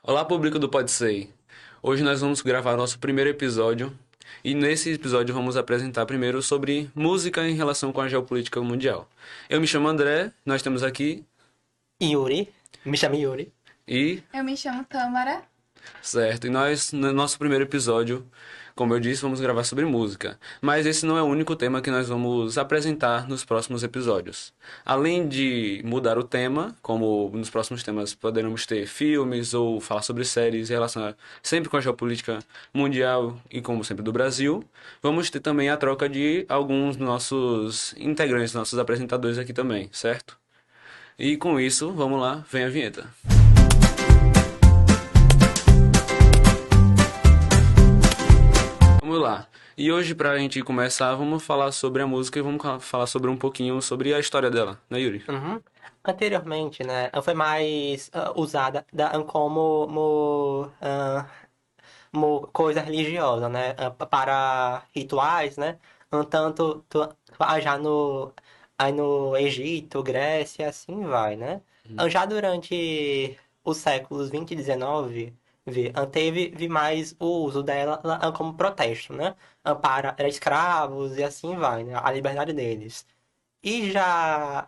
Olá, público do Pode Ser. Hoje nós vamos gravar nosso primeiro episódio e nesse episódio vamos apresentar primeiro sobre música em relação com a geopolítica mundial. Eu me chamo André, nós temos aqui Yuri, me chama Yuri. e Eu me chamo Tâmara. certo, e nós no nosso primeiro episódio, como eu disse, vamos gravar sobre música. Mas esse não é o único tema que nós vamos apresentar nos próximos episódios. Além de mudar o tema, como nos próximos temas poderemos ter filmes ou falar sobre séries relacionadas sempre com a geopolítica mundial e como sempre do Brasil, vamos ter também a troca de alguns dos nossos integrantes, nossos apresentadores aqui também, certo? E com isso, vamos lá, vem a vinheta. Vamos lá. E hoje, pra gente começar, vamos falar sobre a música e vamos falar sobre um pouquinho sobre a história dela, né, Yuri? Uhum. Anteriormente, né, foi mais usada como coisa religiosa, né, para rituais, né, tanto já aí no Egito, Grécia, assim vai, né. Já durante os séculos 20 e 19, teve mais o uso dela como protesto, né, para escravos e assim vai, né, a liberdade deles. E já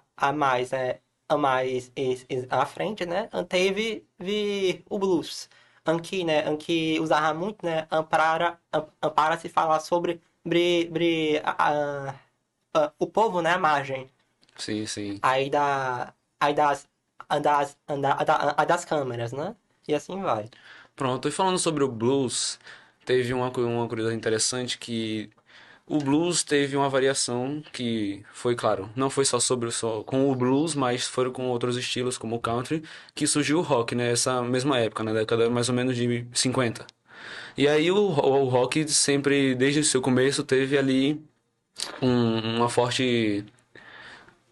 à frente, né, teve o blues, que usava muito, né, para se falar sobre o povo, né, à margem, Sim, sim. aí da, aí das câmeras, né, e assim vai. Pronto, e falando sobre o blues, teve uma curiosidade interessante que o blues teve uma variação que foi, claro, não foi só com o blues, mas foram com outros estilos como o country, que surgiu o rock, né, essa mesma época, na década mais ou menos de 50. E aí o rock sempre, desde o seu começo, teve ali uma forte,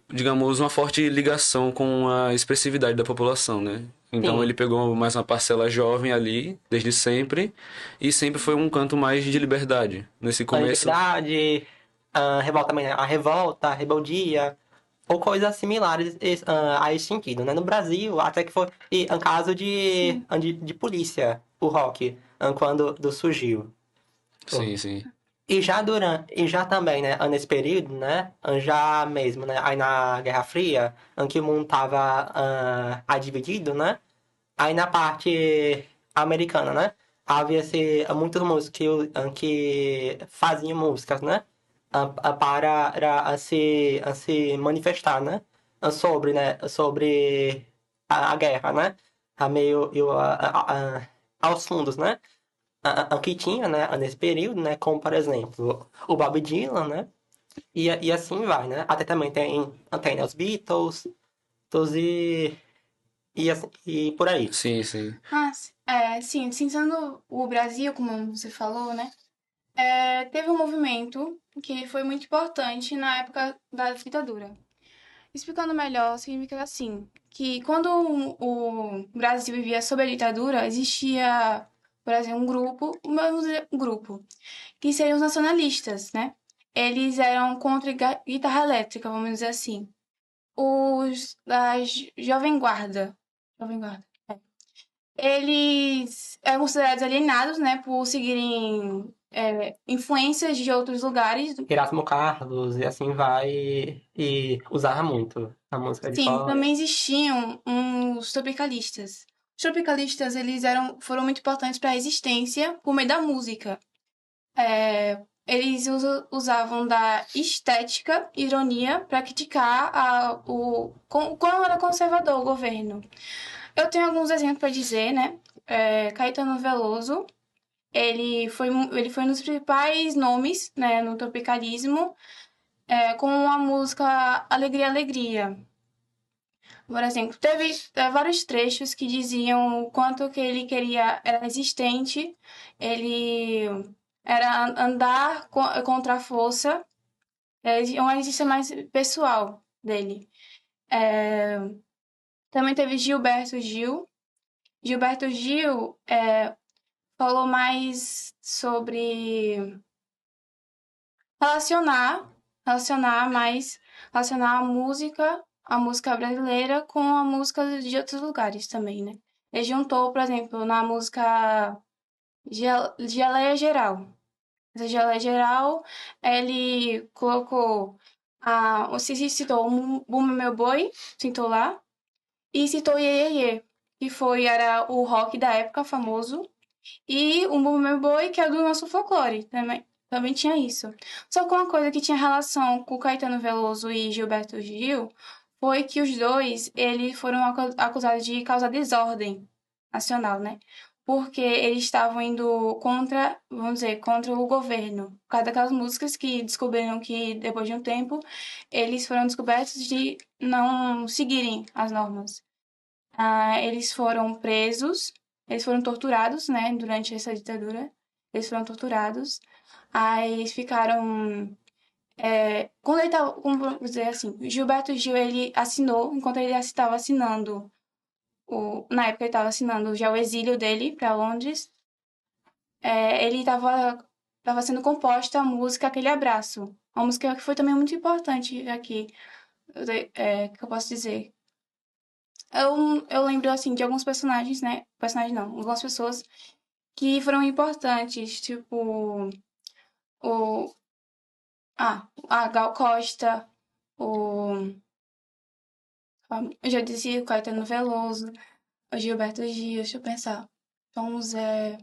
digamos, uma forte ligação com a expressividade da população, né? Então ele Sim, pegou mais uma parcela jovem ali, desde sempre, e sempre foi um canto mais de liberdade. Nesse a começo, liberdade, a revolta também, né, a revolta, a rebeldia, ou coisas similares a esse sentido, né? No Brasil, até que foi um caso Sim. de polícia, o rock, surgiu. sim, sim. E já também, né, nesse período, né, já mesmo, né, aí na Guerra Fria, em que o mundo tava dividido, né, aí na parte americana, né, havia-se muitos músicos que faziam músicas, né, para se manifestar, né, sobre a guerra, né, a meio, e aos fundos, né, que tinha, né, nesse período, né, como, por exemplo, o Bob Dylan, né, e assim vai, né, até também tem né, os Beatles, e por aí. Sim, sim. Sim, sendo o Brasil, como você falou, né? Teve um movimento que foi muito importante na época da ditadura. Explicando melhor, significa assim, que quando o Brasil vivia sob a ditadura, existia, por exemplo, um grupo, vamos dizer, um grupo, que seriam os nacionalistas, né? Eles eram contra a guitarra elétrica, vamos dizer assim. Os da Jovem Guarda. Jovem Guarda. Eles eram considerados alienados, né, por seguirem influências de outros lugares. Erasmo Carlos, e assim vai, e usava muito a música de Sim, fora. também existiam os tropicalistas. Os tropicalistas, foram muito importantes para a resistência por meio da música. Eles usavam da estética, ironia, para criticar o quão era conservador o governo. Eu tenho alguns exemplos para dizer, né? Caetano Veloso, ele foi um dos principais nomes, né, no tropicalismo, com a música Alegria, Alegria. Por exemplo, teve vários trechos que diziam o quanto que ele queria, era resistente, ele era andar contra a força, uma resistência mais pessoal dele. É, também teve Gilberto Gil. Gilberto Gil falou mais sobre relacionar, relacionar mais, relacionar a música brasileira com a música de outros lugares também, né? Ele juntou, por exemplo, na música Geleia Geral. Essa Geleia Geral, ele colocou você citou o Bumba Meu Boi, citou lá, e citou Iê, Iê, Iê, que era o rock da época famoso, e o Bumba Meu Boi, que é do nosso folclore, também tinha isso. Só que uma coisa que tinha relação com Caetano Veloso e Gilberto Gil foi que os dois, eles foram acusados de causar desordem nacional, né? Porque eles estavam indo contra, vamos dizer, contra o governo. Por causa daquelas músicas que descobriram que, depois de um tempo, eles foram descobertos de não seguirem as normas. Eles foram presos, eles foram torturados, né, durante essa ditadura. Eles foram torturados. Aí eles ficaram. Quando ele estava, como vamos dizer assim, Gilberto Gil, ele assinou, enquanto ele estava assinando, na época ele estava assinando já o exílio dele para Londres, ele estava sendo composta a música Aquele Abraço. Uma música que foi também muito importante aqui, que eu posso dizer. Eu lembro, assim, de alguns personagens, né? Personagens não, algumas pessoas que foram importantes, tipo o a Gal Costa, o eu já dizia o Caetano Veloso, o Gilberto Gil, deixa eu pensar. Tom Zé.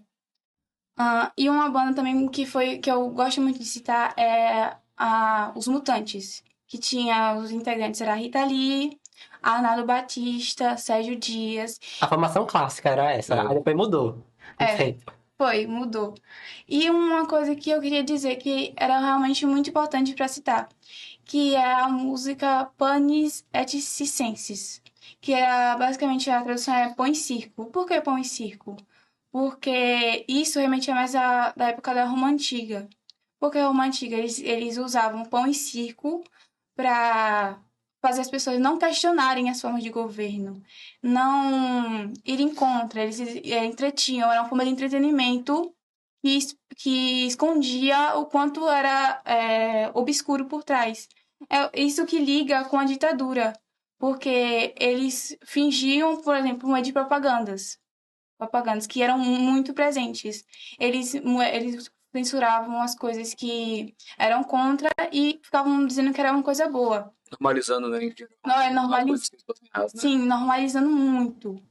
E uma banda também que eu gosto muito de citar é os Mutantes, que tinha os integrantes era a Rita Lee, Arnaldo Batista, Sérgio Dias. A formação clássica era essa, aí É. depois mudou. Não É, sei. foi, mudou. E uma coisa que eu queria dizer que era realmente muito importante para citar, que é a música Panis et Circenses, que basicamente a tradução é pão em circo. Por que pão em circo? Porque isso realmente é mais da época da Roma Antiga. Porque a Roma Antiga, eles usavam pão em circo para fazer as pessoas não questionarem as formas de governo, não irem contra, eles entretinham, era uma forma de entretenimento que escondia o quanto era obscuro por trás. É isso que liga com a ditadura, porque eles fingiam, por exemplo, uma de propagandas que eram muito presentes. Eles censuravam as coisas que eram contra e ficavam dizendo que era uma coisa boa. Normalizando, né? Não, As coisas que fossem erradas, né? sim, normalizando muito.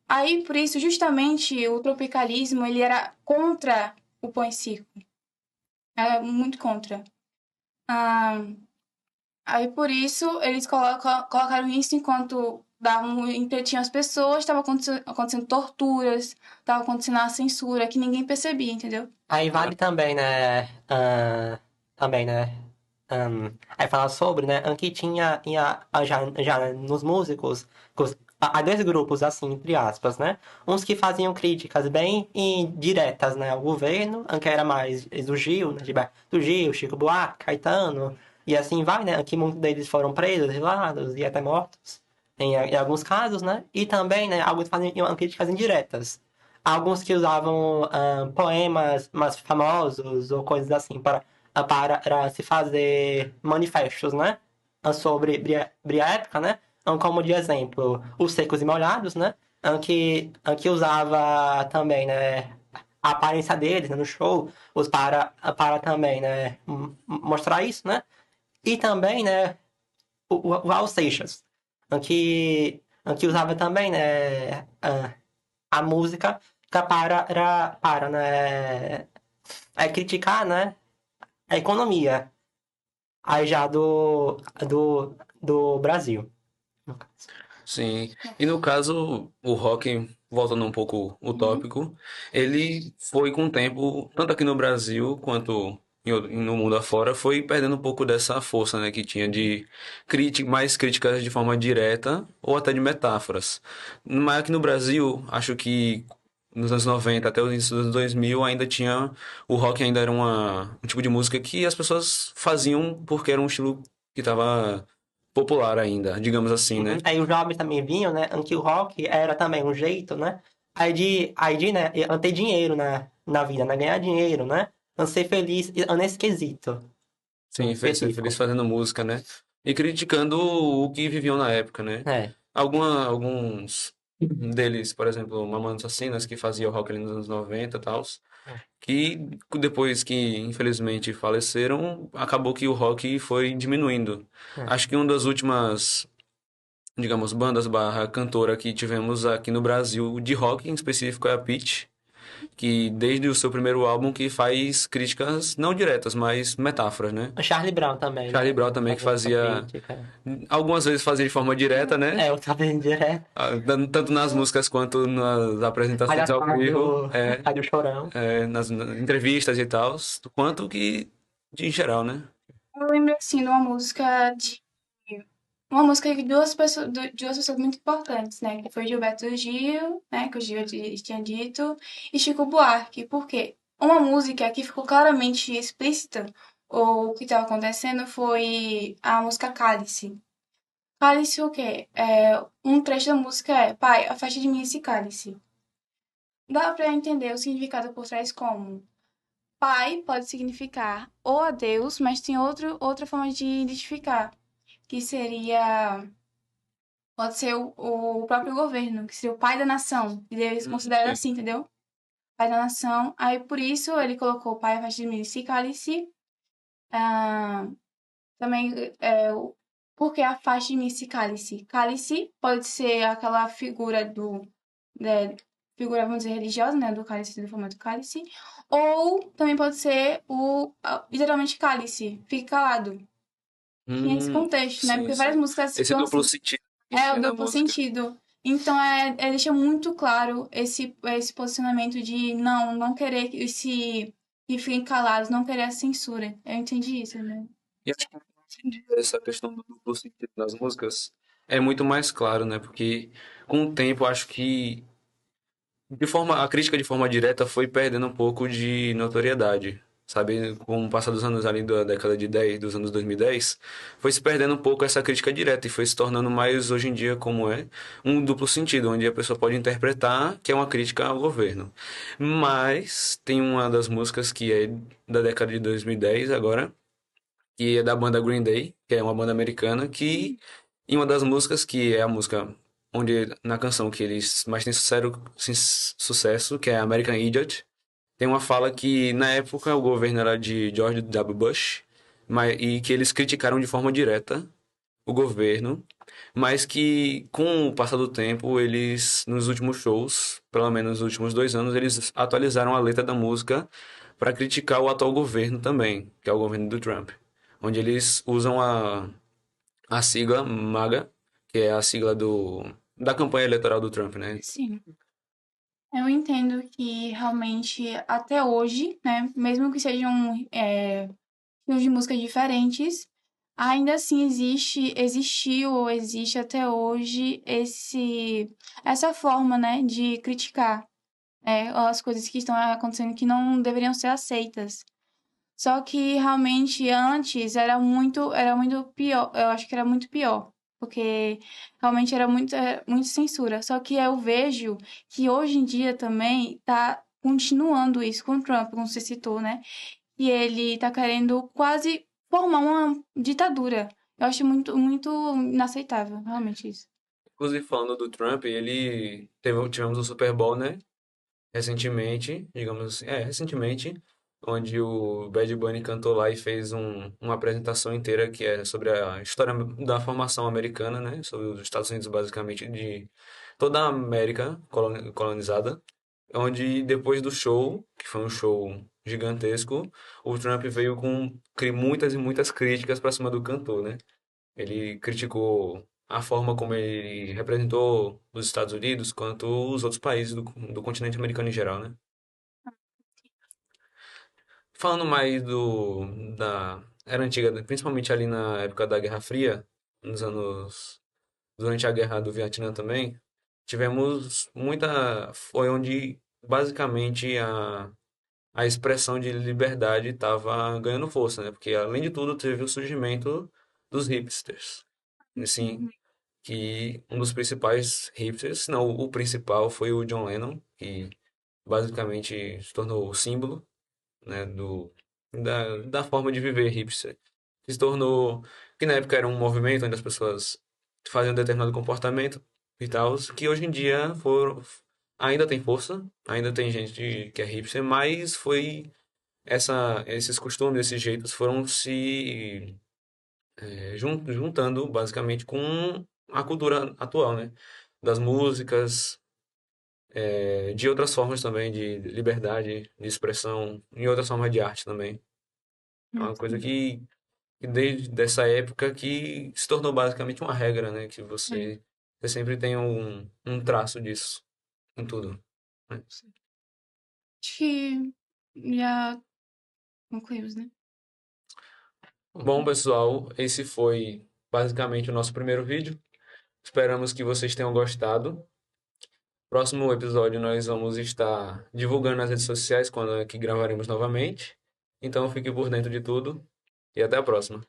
Aí, por isso, justamente, o tropicalismo, ele era contra o pão e circo. Era muito contra. Ah, Aí, por isso, eles colocaram isso enquanto entretinham as pessoas, estava acontecendo torturas, estava acontecendo a censura, que ninguém percebia, entendeu? Aí vale também, né? Também, né? Aí falar sobre, né? Que tinha já nos músicos, há dois grupos, assim, entre aspas, né? Uns que faziam críticas bem diretas, né? Ao governo, que era mais do Gil, né? Do Gil, Chico Buarque, Caetano, e assim vai, né? Que muitos deles foram presos, exilados e até mortos, em alguns casos, né? E também, né? Alguns faziam críticas indiretas. Alguns que usavam poemas mais famosos ou coisas assim para se fazer manifestos, né? Sobre a época, né? Como de exemplo, os Secos e Molhados, né? Que usava também, né? A aparência deles, né, no show, para também, né? Mostrar isso, né? E também, né? O Raul Seixas, que usava também, né? A música para né? Criticar, né? A economia aí já do Brasil. No caso. Sim. E no caso, o rock, voltando um pouco o Uhum. tópico, ele foi com o tempo, tanto aqui no Brasil quanto no mundo afora, foi perdendo um pouco dessa força, né, que tinha de mais críticas de forma direta ou até de metáforas. Mas aqui no Brasil, acho que nos anos 90 até os inícios dos anos 2000 ainda tinha, o rock ainda era um tipo de música que as pessoas faziam porque era um estilo que estava popular ainda, digamos assim, Uhum. né? Aí os jovens também vinham, né? Que o rock era também um jeito, né? Aí de né? Ter dinheiro na vida, né? Ganhar dinheiro, né? Ser feliz nesse quesito em Sim, ser feliz específico. fazendo música, né? E criticando o que viviam na época, né? É. Alguns deles, por exemplo, Mamonas Assassinas, que fazia o rock ali nos anos 90 e tal, que depois que infelizmente faleceram, acabou que o rock foi diminuindo. É. Acho que uma das últimas, digamos, bandas barra cantora que tivemos aqui no Brasil de rock em específico é a Pitty, que desde o seu primeiro álbum que faz críticas não diretas, mas metáforas, né? O Charlie Brown também, Charlie né? Brown também que Fazendo essa fazia, crítica. algumas vezes fazia de forma direta, né? É, eu também direto. Tanto nas músicas quanto nas apresentações ao vivo, Rádio Chorão. nas entrevistas e tal, quanto que em geral, né? Eu lembro, assim, de uma música de de duas pessoas muito importantes, né? Que foi Gilberto Gil, né? Que o Gil tinha dito, e Chico Buarque. Por quê? Uma música que ficou claramente explícita, ou o que estava acontecendo, foi a música Cálice. Cálice o quê? Um trecho da música é: Pai, afaste de mim esse cálice. Dá pra entender o significado por trás como: Pai pode significar ou a Deus, mas tem outra forma de identificar, que seria, pode ser o próprio governo, que seria o pai da nação, e eles consideram Sim. assim, entendeu? Pai da nação. Aí por isso ele colocou pai abaixo de mim, se cálice. Ah, também porque afaste de mim esse cálice. Cálice pode ser aquela figura né, figura, vamos dizer, religiosa, né, do cálice, do formato cálice, ou também pode ser literalmente cálice, fique calado. Tinha esse contexto, né? Sim, Porque várias sim. músicas Esse ficam duplo assim. sentido É o existia na duplo música. sentido. Então, deixa muito claro esse posicionamento de não querer que fiquem calados, não querer a censura. Eu entendi isso, né? E acho que hoje em dia essa questão do duplo sentido nas músicas é muito mais claro, né? Porque com o tempo acho que a crítica de forma direta foi perdendo um pouco de notoriedade. Sabe, com o passar dos anos ali da década de 10, dos anos 2010, foi se perdendo um pouco essa crítica direta e foi se tornando mais hoje em dia como é um duplo sentido, onde a pessoa pode interpretar que é uma crítica ao governo. Mas tem uma das músicas que é da década de 2010 agora, que é da banda Green Day, que é uma banda americana, que em uma das músicas, que é a música onde na canção que eles mais têm sucesso, que é American Idiot, tem uma fala que na época o governo era de George W. Bush, e que eles criticaram de forma direta o governo, mas que com o passar do tempo, eles, nos últimos shows, pelo menos nos últimos 2 anos, eles atualizaram a letra da música para criticar o atual governo também, que é o governo do Trump, onde eles usam a sigla MAGA, que é a sigla da campanha eleitoral do Trump, né? Sim. Eu entendo que realmente até hoje, né, mesmo que sejam estilos de música diferentes, ainda assim existiu ou existe até hoje essa forma, né, de criticar as coisas que estão acontecendo que não deveriam ser aceitas. Só que realmente antes era muito pior. Eu acho que era muito pior. Porque realmente era muito censura. Só que eu vejo que hoje em dia também tá continuando isso com o Trump, como você citou, né? E ele tá querendo quase formar uma ditadura. Eu acho muito inaceitável, realmente isso. Inclusive, falando do Trump, tivemos o Super Bowl, né? Recentemente, digamos assim, recentemente, onde o Bad Bunny cantou lá e fez uma apresentação inteira que é sobre a história da formação americana, né? Sobre os Estados Unidos, basicamente, de toda a América colonizada, onde depois do show, que foi um show gigantesco, o Trump veio com muitas e muitas críticas para cima do cantor, né? Ele criticou a forma como ele representou os Estados Unidos quanto os outros países do continente americano em geral, né? Falando mais da era antiga, principalmente ali na época da Guerra Fria, nos anos durante a Guerra do Vietnã também, tivemos foi onde basicamente a expressão de liberdade estava ganhando força, né? Porque além de tudo teve o surgimento dos hipsters. Assim, que um dos principais hipsters, se não o principal, foi o John Lennon, que basicamente se tornou o símbolo, né, da forma de viver hipster. Se tornou, que na época era um movimento onde as pessoas faziam um determinado comportamento e tal, que hoje em dia ainda tem força, ainda tem gente que é hipster, mas esses costumes, esses jeitos foram se juntando basicamente com a cultura atual, né? Das músicas, de outras formas também de liberdade de expressão, em outras formas de arte também. É uma coisa que desde dessa época que se tornou basicamente uma regra, né? Que você sempre tem um traço disso em tudo, né? Acho que já concluímos, né? Bom, pessoal, esse foi basicamente o nosso primeiro vídeo. Esperamos que vocês tenham gostado. Próximo episódio nós vamos estar divulgando nas redes sociais quando é que gravaremos novamente. Então fique por dentro de tudo e até a próxima.